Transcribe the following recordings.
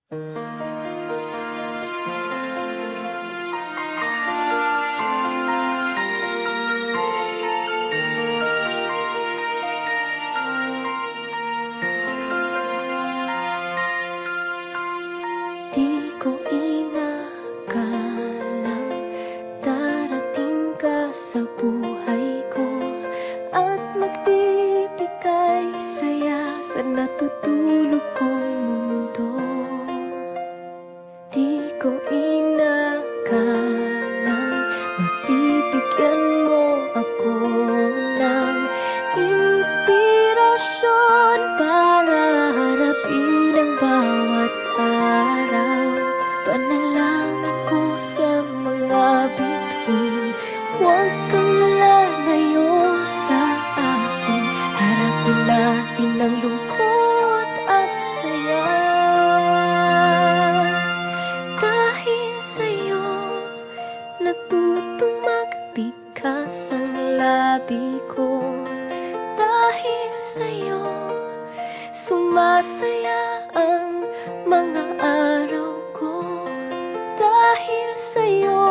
Di ko inakalang darating ka sa buhay ko at magbibigay saya sa natutulog kong mundo. Di ko inakalang mabibigyan mo ako ng inspirasyon para harapin ang bawat araw. Panalangin ko sa mga bituin, huwag kang lalayo sa akin. Harapin natin ang lungkot at saya. Dahil sa'yo natutong magbigas ang labi ko. Dahil sa'yo sumasaya ang mga araw ko. Dahil sa'yo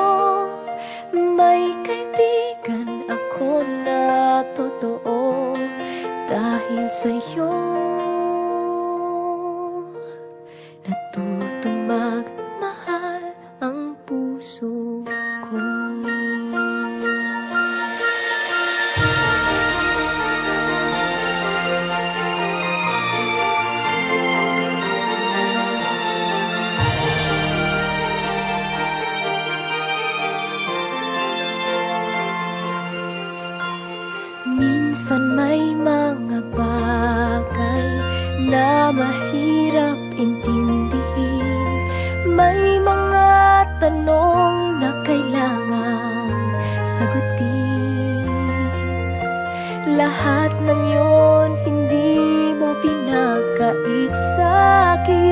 may kaibigan ako na totoo. Dahil sa'yo natutong magmahal ang puso ko. Minsan may mga bagay na mahirap intindihin. May mga tanong na kailangan sagutin. Lahat ng yon hindi mo pinagkait sa'kin.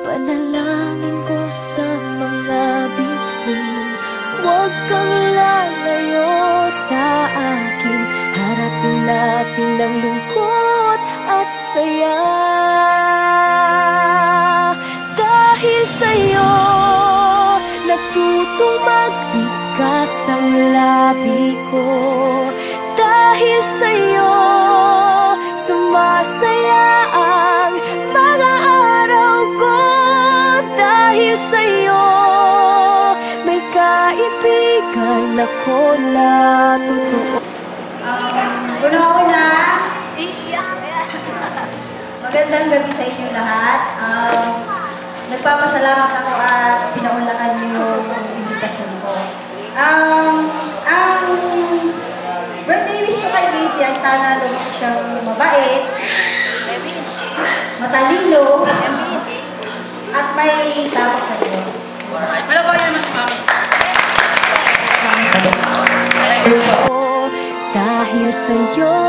Panalangin ko sa mga bituin, huwag kang lalayo sa akin. Harapin natin ang lungkot at saya. Dahil sa'yo natutong magbigas ang labi ko. Dahil sa'yo sumasaya ang mga araw ko. Dahil sa'yo may kaibigan ako na totoo. Una-una, magandang gabi sa inyo lahat. Nagpapasalamat ako at pinaunlakan niyo yung invitation ko. Ang birthday wish ko kay Casey ay sana lumaki siyang mabait, matalino, at may tapos sa Diyos. Dahil sa'yo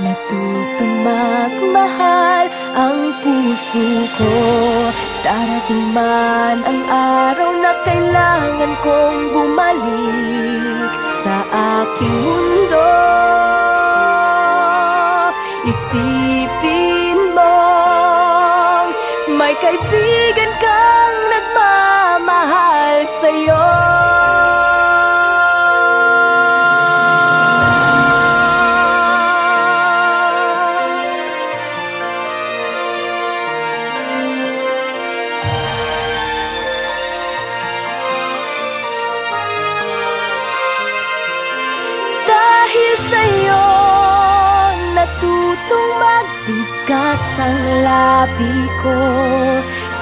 natutong magmahal ang puso ko. Darating man ang araw na kailangan kong bumalik sa aking mundo. Isipin mong may kaibigan kang nagmamahal sa'yo. Dahil sa'yo natutong magbigas ang labi ko.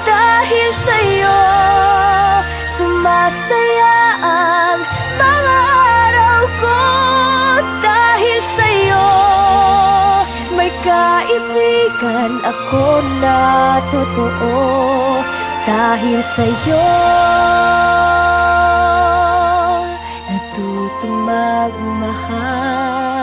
Dahil sa'yo sumasaya ang mga araw ko. Dahil sa'yo may kaibigan ako na totoo. Dahil sa'yo natutong magmahal